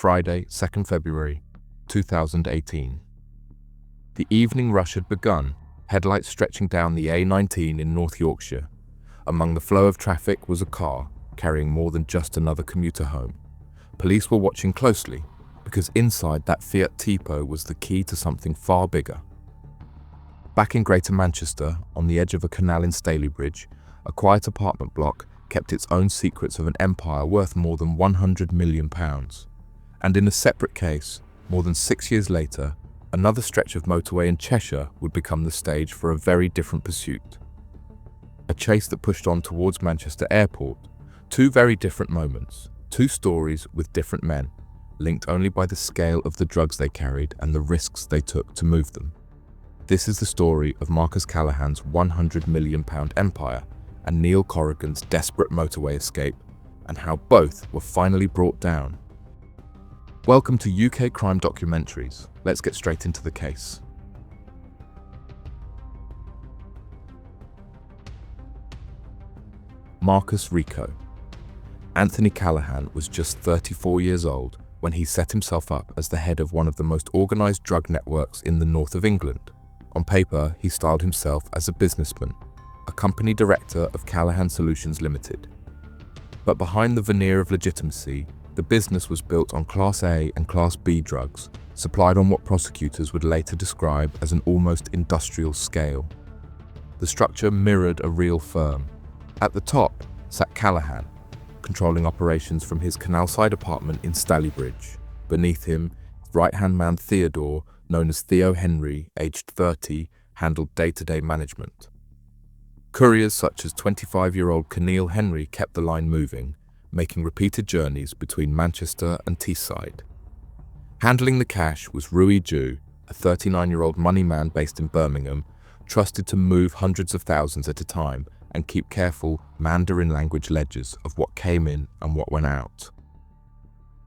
Friday, 2nd February, 2018. The evening rush had begun, headlights stretching down the A19 in North Yorkshire. Among the flow of traffic was a car, carrying more than just another commuter home. Police were watching closely, because inside that Fiat Tipo was the key to something far bigger. Back in Greater Manchester, on the edge of a canal in Stalybridge, a quiet apartment block kept its own secrets of an empire worth more than £100 million. And in a separate case, more than 6 years later, another stretch of motorway in Cheshire would become the stage for a very different pursuit. A chase that pushed on towards Manchester Airport. Two very different moments, two stories with different men, linked only by the scale of the drugs they carried and the risks they took to move them. This is the story of Marcus Callaghan's £100 million empire and Neil Corrigan's desperate motorway escape, and how both were finally brought down. Welcome to UK Crime Documentaries. Let's get straight into the case. Marcus Rico. Anthony Callaghan was just 34 years old when he set himself up as the head of one of the most organised drug networks in the north of England. On paper, he styled himself as a businessman, a company director of Callaghan Solutions Limited. But behind the veneer of legitimacy, the business was built on Class A and Class B drugs, supplied on what prosecutors would later describe as an almost industrial scale. The structure mirrored a real firm. At the top sat Callaghan, controlling operations from his Canal-side apartment in Stalybridge. Beneath him, right-hand man Theodore, known as Theo Henry, aged 30, handled day-to-day management. Couriers such as 25-year-old Canal Henry kept the line moving, making repeated journeys between Manchester and Teesside. Handling the cash was Rui Ju, a 39-year-old money man based in Birmingham, trusted to move hundreds of thousands at a time and keep careful Mandarin language ledgers of what came in and what went out.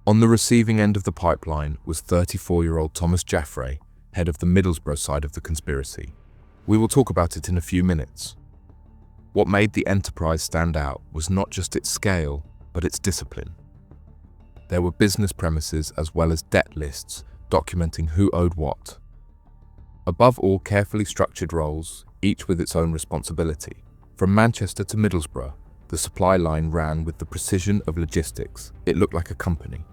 On the receiving end of the pipeline was 34-year-old Thomas Jaffray, head of the Middlesbrough side of the conspiracy. We will talk about it in a few minutes. What made the enterprise stand out was not just its scale, but its discipline. There were business premises as well as debt lists documenting who owed what. Above all, carefully structured roles, each with its own responsibility. From Manchester to Middlesbrough, the supply line ran with the precision of logistics. It looked like a company,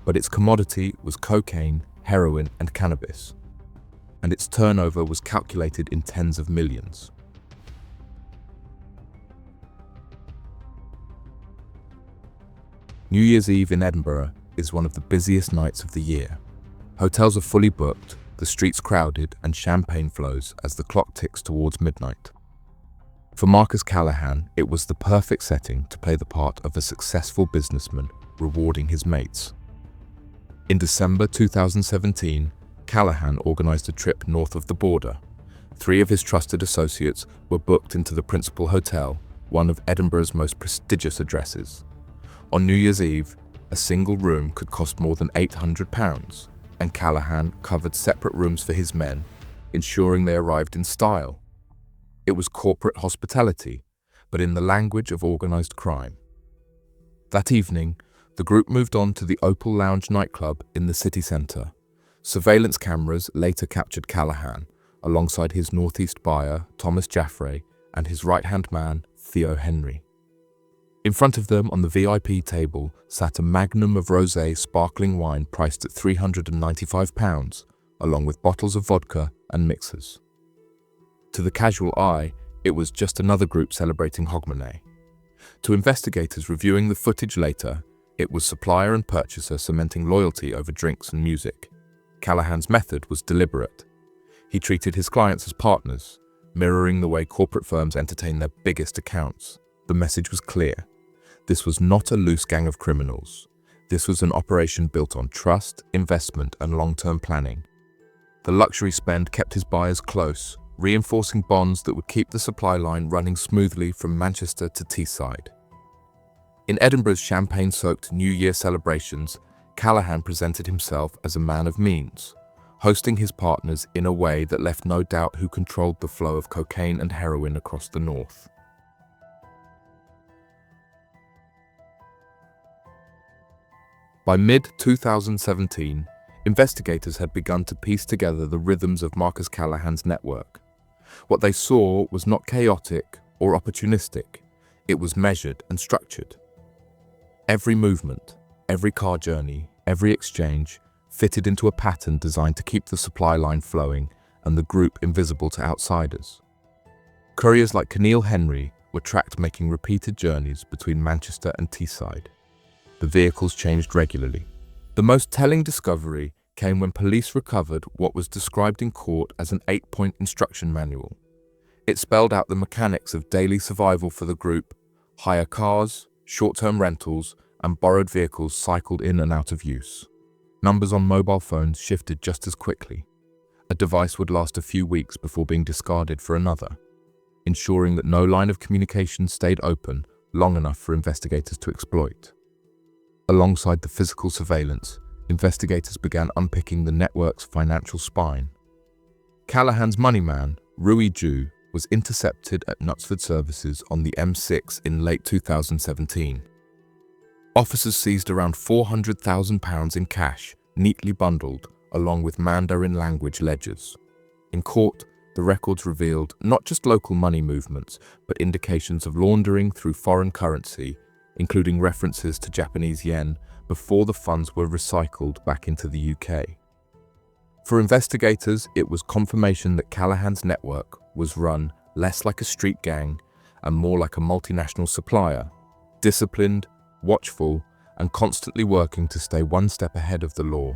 but its commodity was cocaine, heroin, and cannabis, and its turnover was calculated in tens of millions. New Year's Eve in Edinburgh is one of the busiest nights of the year. Hotels are fully booked, the streets crowded, and champagne flows as the clock ticks towards midnight. For Marcus Callaghan, it was the perfect setting to play the part of a successful businessman rewarding his mates. In December 2017, Callaghan organised a trip north of the border. 3 of his trusted associates were booked into the Principal Hotel, one of Edinburgh's most prestigious addresses. On New Year's Eve, a single room could cost more than £800, and Callaghan covered separate rooms for his men, ensuring they arrived in style. It was corporate hospitality, but in the language of organised crime. That evening, the group moved on to the Opal Lounge nightclub in the city centre. Surveillance cameras later captured Callaghan, alongside his northeast buyer, Thomas Jaffray, and his right-hand man, Theo Henry. In front of them on the VIP table sat a magnum of rosé sparkling wine priced at £395, along with bottles of vodka and mixers. To the casual eye, it was just another group celebrating Hogmanay. To investigators reviewing the footage later, it was supplier and purchaser cementing loyalty over drinks and music. Callaghan's method was deliberate. He treated his clients as partners, mirroring the way corporate firms entertain their biggest accounts. The message was clear. This was not a loose gang of criminals. This was an operation built on trust, investment, and long-term planning. The luxury spend kept his buyers close, reinforcing bonds that would keep the supply line running smoothly from Manchester to Teesside. In Edinburgh's champagne-soaked New Year celebrations, Callaghan presented himself as a man of means, hosting his partners in a way that left no doubt who controlled the flow of cocaine and heroin across the north. By mid-2017, investigators had begun to piece together the rhythms of Marcus Callahan's network. What they saw was not chaotic or opportunistic, it was measured and structured. Every movement, every car journey, every exchange fitted into a pattern designed to keep the supply line flowing and the group invisible to outsiders. Couriers like Canal Henry were tracked making repeated journeys between Manchester and Teesside. The vehicles changed regularly. The most telling discovery came when police recovered what was described in court as an 8-point instruction manual. It spelled out the mechanics of daily survival for the group: hire cars, short-term rentals, and borrowed vehicles cycled in and out of use. Numbers on mobile phones shifted just as quickly. A device would last a few weeks before being discarded for another, ensuring that no line of communication stayed open long enough for investigators to exploit. Alongside the physical surveillance, investigators began unpicking the network's financial spine. Callahan's money man, Rui Ju, was intercepted at Knutsford Services on the M6 in late 2017. Officers seized around £400,000 in cash, neatly bundled, along with Mandarin language ledgers. In court, the records revealed not just local money movements, but indications of laundering through foreign currency, including references to Japanese yen, before the funds were recycled back into the UK. For investigators, it was confirmation that Callahan's network was run less like a street gang and more like a multinational supplier, disciplined, watchful, and constantly working to stay one step ahead of the law.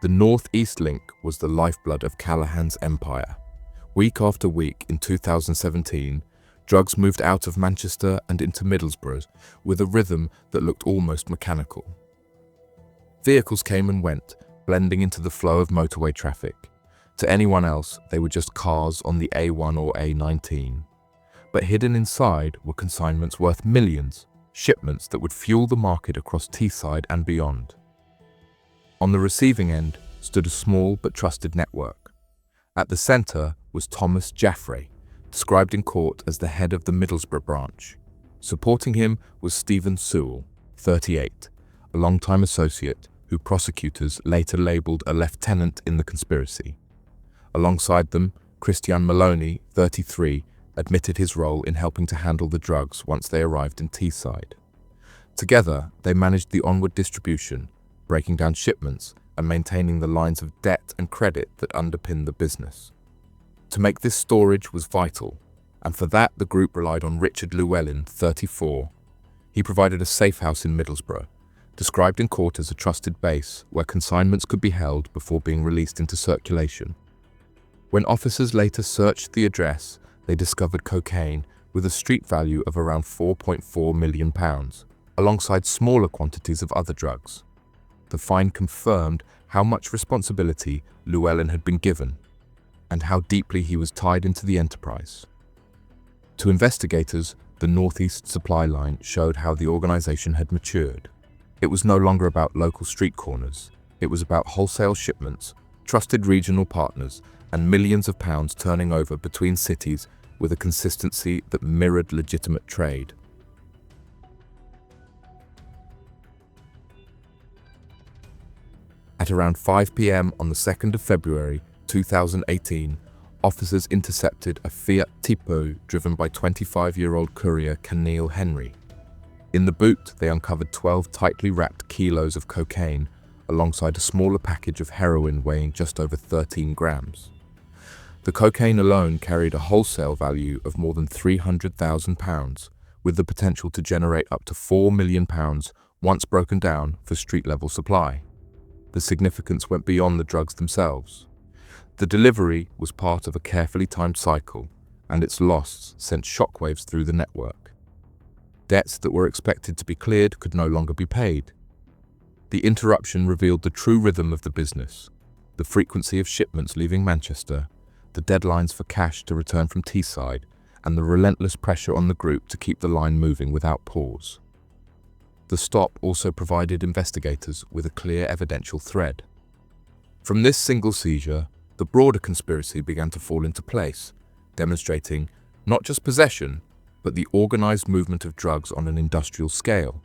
The North-East link was the lifeblood of Callahan's empire. Week after week in 2017, drugs moved out of Manchester and into Middlesbrough with a rhythm that looked almost mechanical. Vehicles came and went, blending into the flow of motorway traffic. To anyone else, they were just cars on the A1 or A19. But hidden inside were consignments worth millions, shipments that would fuel the market across Teesside and beyond. On the receiving end stood a small but trusted network. At the centre was Thomas Jaffray, described in court as the head of the Middlesbrough branch. Supporting him was Stephen Sewell, 38, a long-time associate who prosecutors later labelled a lieutenant in the conspiracy. Alongside them, Christian Maloney, 33, admitted his role in helping to handle the drugs once they arrived in Teesside. Together, they managed the onward distribution, breaking down shipments and maintaining the lines of debt and credit that underpinned the business. To make this storage was vital, and for that the group relied on Richard Llewellyn, 34. He provided a safe house in Middlesbrough, described in court as a trusted base where consignments could be held before being released into circulation. When officers later searched the address, they discovered cocaine with a street value of around £4.4 million, alongside smaller quantities of other drugs. The find confirmed how much responsibility Llewellyn had been given and how deeply he was tied into the enterprise. To investigators, the Northeast supply line showed how the organisation had matured. It was no longer about local street corners. It was about wholesale shipments, trusted regional partners, and millions of pounds turning over between cities with a consistency that mirrored legitimate trade. At around 5 p.m. on the 2nd of February 2018, officers intercepted a Fiat Tipo driven by 25-year-old courier Canal Henry. In the boot, they uncovered 12 tightly wrapped kilos of cocaine, alongside a smaller package of heroin weighing just over 13 grams. The cocaine alone carried a wholesale value of more than £300,000, with the potential to generate up to £4 million once broken down for street-level supply. The significance went beyond the drugs themselves. The delivery was part of a carefully timed cycle, and its loss sent shockwaves through the network. Debts that were expected to be cleared could no longer be paid. The interruption revealed the true rhythm of the business, the frequency of shipments leaving Manchester, the deadlines for cash to return from Teesside, and the relentless pressure on the group to keep the line moving without pause. The stop also provided investigators with a clear evidential thread. From this single seizure, the broader conspiracy began to fall into place, demonstrating not just possession, but the organised movement of drugs on an industrial scale.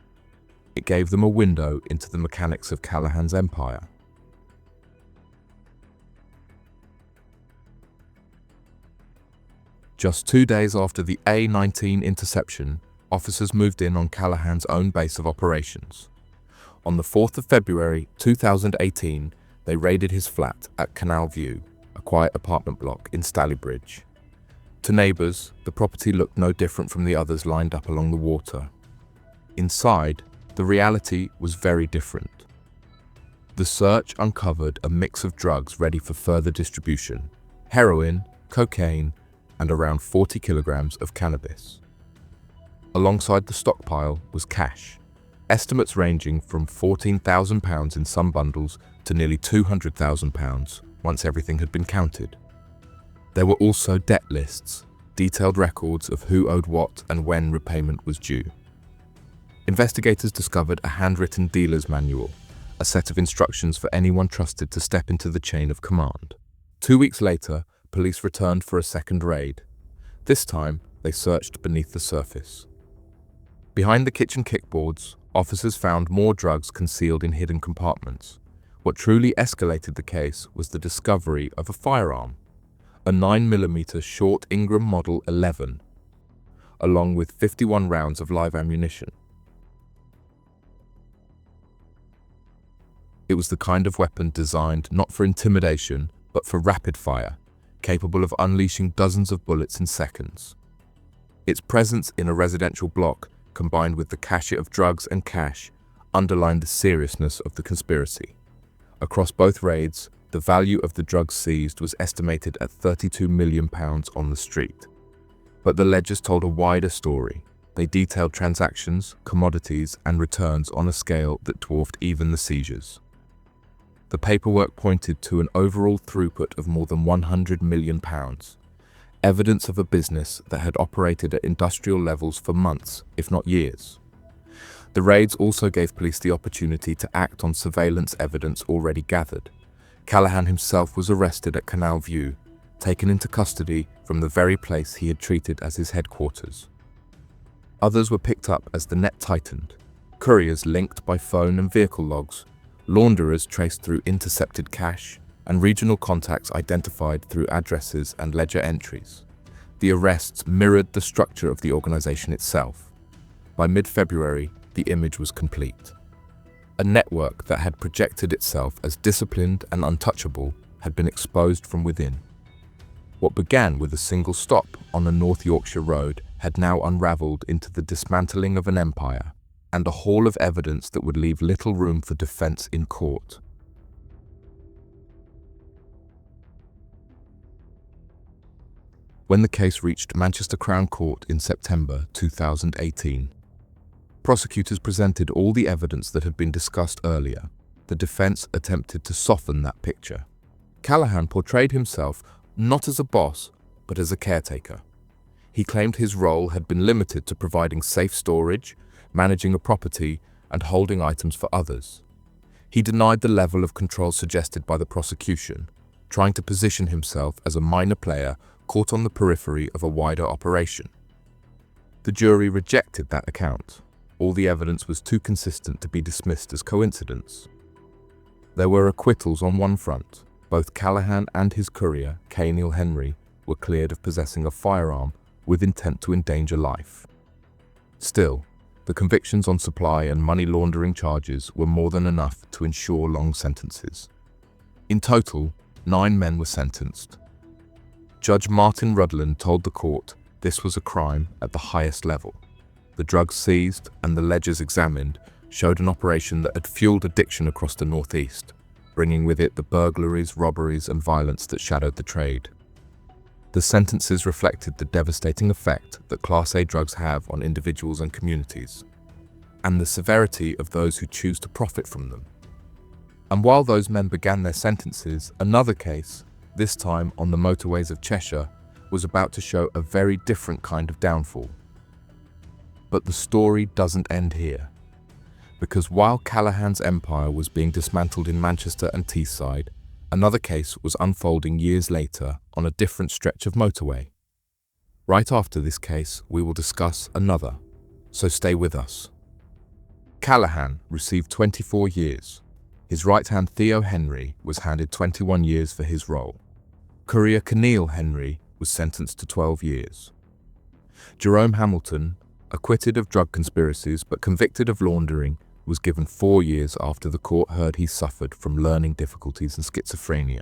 It gave them a window into the mechanics of Callahan's empire. Just 2 days after the A-19 interception, officers moved in on Callahan's own base of operations. On the 4th of February 2018, they raided his flat at Canal View, a quiet apartment block in Stalybridge. To neighbours, the property looked no different from the others lined up along the water. Inside, the reality was very different. The search uncovered a mix of drugs ready for further distribution: heroin, cocaine, and around 40 kilograms of cannabis. Alongside the stockpile was cash, estimates ranging from £14,000 in some bundles to nearly £200,000 once everything had been counted. There were also debt lists, detailed records of who owed what and when repayment was due. Investigators discovered a handwritten dealer's manual, a set of instructions for anyone trusted to step into the chain of command. 2 weeks later, police returned for a second raid. This time, they searched beneath the surface. Behind the kitchen kickboards, officers found more drugs concealed in hidden compartments. What truly escalated the case was the discovery of a firearm, a 9mm short Ingram Model 11, along with 51 rounds of live ammunition. It was the kind of weapon designed not for intimidation, but for rapid fire, capable of unleashing dozens of bullets in seconds. Its presence in a residential block, combined with the cache of drugs and cash, underlined the seriousness of the conspiracy. Across both raids, the value of the drugs seized was estimated at £32 million on the street. But the ledgers told a wider story. They detailed transactions, commodities, and returns on a scale that dwarfed even the seizures. The paperwork pointed to an overall throughput of more than £100 million, evidence of a business that had operated at industrial levels for months, if not years. The raids also gave police the opportunity to act on surveillance evidence already gathered. Callahan himself was arrested at Canal View, taken into custody from the very place he had treated as his headquarters. Others were picked up as the net tightened, couriers linked by phone and vehicle logs, launderers traced through intercepted cash, and regional contacts identified through addresses and ledger entries. The arrests mirrored the structure of the organization itself. By mid-February, the image was complete. A network that had projected itself as disciplined and untouchable had been exposed from within. What began with a single stop on a North Yorkshire road had now unraveled into the dismantling of an empire, and a haul of evidence that would leave little room for defense in court. When the case reached Manchester Crown Court in September 2018, prosecutors presented all the evidence that had been discussed earlier. The defense attempted to soften that picture. Callahan portrayed himself not as a boss, but as a caretaker. He claimed his role had been limited to providing safe storage, managing a property, and holding items for others. He denied the level of control suggested by the prosecution, trying to position himself as a minor player caught on the periphery of a wider operation. The jury rejected that account. All the evidence was too consistent to be dismissed as coincidence. There were acquittals on one front. Both Callahan and his courier, K. Neil Henry, were cleared of possessing a firearm with intent to endanger life. Still, the convictions on supply and money laundering charges were more than enough to ensure long sentences. In total, 9 men were sentenced. Judge Martin Rudland told the court this was a crime at the highest level. The drugs seized and the ledgers examined showed an operation that had fueled addiction across the Northeast, bringing with it the burglaries, robberies, and violence that shadowed the trade. The sentences reflected the devastating effect that Class A drugs have on individuals and communities, and the severity of those who choose to profit from them. And while those men began their sentences, another case, this time on the motorways of Cheshire, was about to show a very different kind of downfall. But the story doesn't end here, because while Callahan's empire was being dismantled in Manchester and Teesside, another case was unfolding years later on a different stretch of motorway. Right after this case, we will discuss another, so stay with us. Callahan received 24 years. His right-hand Theo Henry was handed 21 years for his role. Courier Canal Henry was sentenced to 12 years. Jerome Hamilton, acquitted of drug conspiracies but convicted of laundering, was given 4 years after the court heard he suffered from learning difficulties and schizophrenia.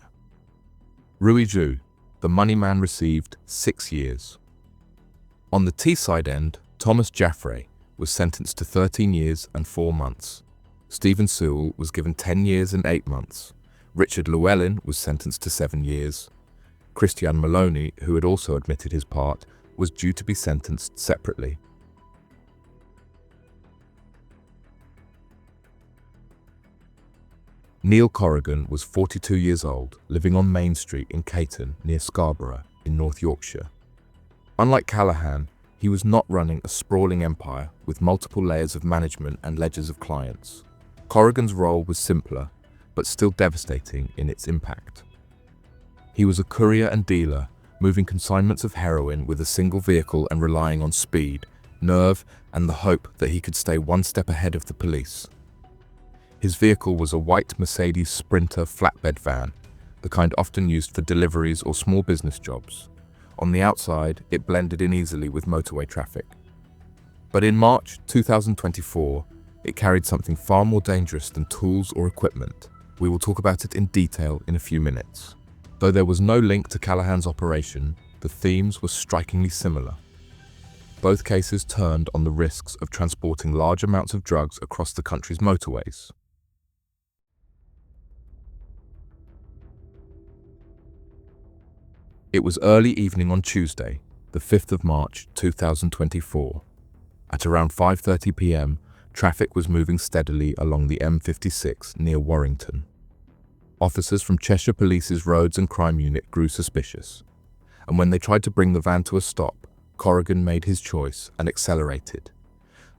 Rui Zhu, the money man, received 6 years. On the Teesside end, Thomas Jaffray was sentenced to 13 years and 4 months. Stephen Sewell was given 10 years and 8 months. Richard Llewellyn was sentenced to 7 years. Christian Maloney, who had also admitted his part, was due to be sentenced separately. Neil Corrigan was 42 years old, living on Main Street in Caton, near Scarborough, in North Yorkshire. Unlike Callahan, he was not running a sprawling empire with multiple layers of management and ledgers of clients. Corrigan's role was simpler, but still devastating in its impact. He was a courier and dealer, moving consignments of heroin with a single vehicle and relying on speed, nerve, and the hope that he could stay one step ahead of the police. His vehicle was a white Mercedes Sprinter flatbed van, the kind often used for deliveries or small business jobs. On the outside, it blended in easily with motorway traffic. But in March 2024, it carried something far more dangerous than tools or equipment. We will talk about it in detail in a few minutes. Though there was no link to Callahan's operation, the themes were strikingly similar. Both cases turned on the risks of transporting large amounts of drugs across the country's motorways. It was early evening on Tuesday, the 5th of March 2024. At around 5:30 p.m, traffic was moving steadily along the M56 near Warrington. Officers from Cheshire Police's Roads and Crime Unit grew suspicious, and when they tried to bring the van to a stop, Corrigan made his choice and accelerated.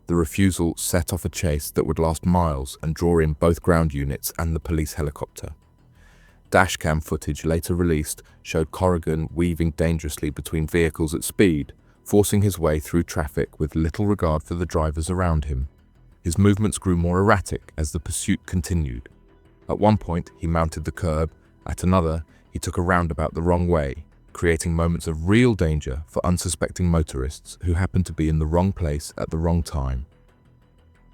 The refusal set off a chase that would last miles and draw in both ground units and the police helicopter. Dashcam footage later released showed Corrigan weaving dangerously between vehicles at speed, forcing his way through traffic with little regard for the drivers around him. His movements grew more erratic as the pursuit continued. At one point, he mounted the curb. At another, he took a roundabout the wrong way, creating moments of real danger for unsuspecting motorists who happened to be in the wrong place at the wrong time.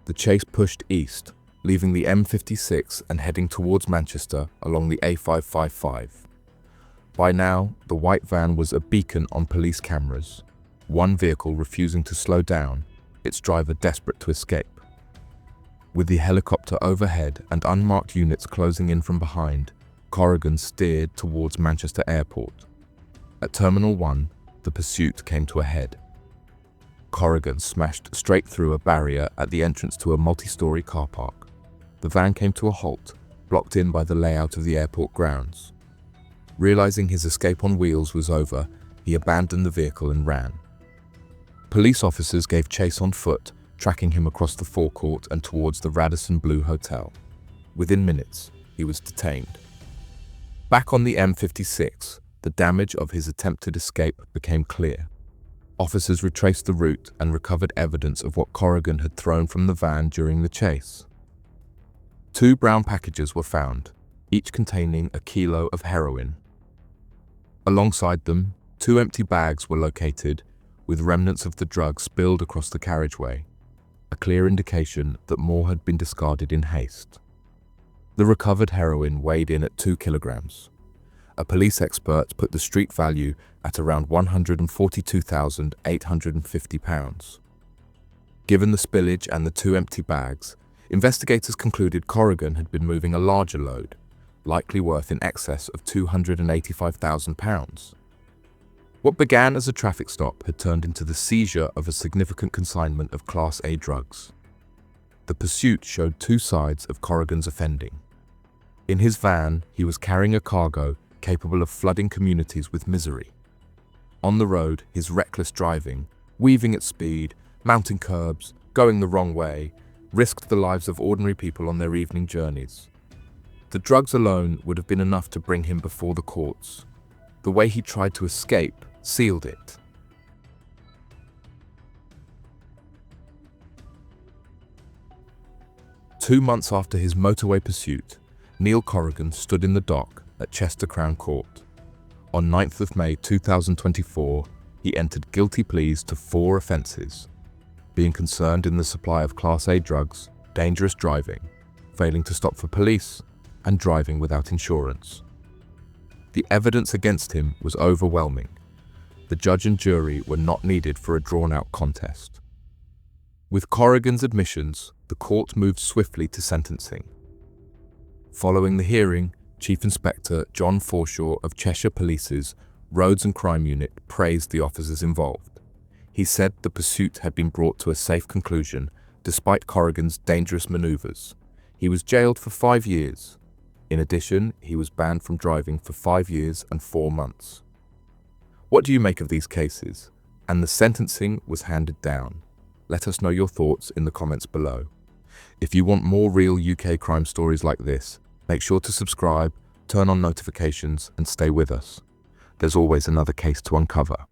The chase pushed east, leaving the M56 and heading towards Manchester along the A555. By now, the white van was a beacon on police cameras, one vehicle refusing to slow down, its driver desperate to escape. With the helicopter overhead and unmarked units closing in from behind, Corrigan steered towards Manchester Airport. At Terminal 1, the pursuit came to a head. Corrigan smashed straight through a barrier at the entrance to a multi-story car park. The van came to a halt, blocked in by the layout of the airport grounds. Realizing his escape on wheels was over, he abandoned the vehicle and ran. Police officers gave chase on foot, tracking him across the forecourt and towards the Radisson Blu Hotel. Within minutes, he was detained. Back on the M56, the damage of his attempted escape became clear. Officers retraced the route and recovered evidence of what Corrigan had thrown from the van during the chase. 2 brown packages were found, each containing a kilo of heroin. Alongside them, 2 empty bags were located, with remnants of the drug spilled across the carriageway, a clear indication that more had been discarded in haste. The recovered heroin weighed in at 2 kilograms. A police expert put the street value at around £142,850. Given the spillage and the 2 empty bags, investigators concluded Corrigan had been moving a larger load, likely worth in excess of £285,000. What began as a traffic stop had turned into the seizure of a significant consignment of Class A drugs. The pursuit showed 2 sides of Corrigan's offending. In his van, he was carrying a cargo capable of flooding communities with misery. On the road, his reckless driving, weaving at speed, mounting curbs, going the wrong way, risked the lives of ordinary people on their evening journeys. The drugs alone would have been enough to bring him before the courts. The way he tried to escape sealed it. 2 months after his motorway pursuit, Neil Corrigan stood in the dock at Chester Crown Court. On 9th of May 2024, he entered guilty pleas to 4 offences: being concerned in the supply of Class A drugs, dangerous driving, failing to stop for police, and driving without insurance. The evidence against him was overwhelming. The judge and jury were not needed for a drawn-out contest. With Corrigan's admissions, the court moved swiftly to sentencing. Following the hearing, Chief Inspector John Forshaw of Cheshire Police's Roads and Crime Unit praised the officers involved. He said the pursuit had been brought to a safe conclusion despite Corrigan's dangerous manoeuvres. He was jailed for 5 years. In addition, he was banned from driving for 5 years and 4 months. What do you make of these cases? And the sentencing was handed down. Let us know your thoughts in the comments below. If you want more real UK crime stories like this, make sure to subscribe, turn on notifications, and stay with us. There's always another case to uncover.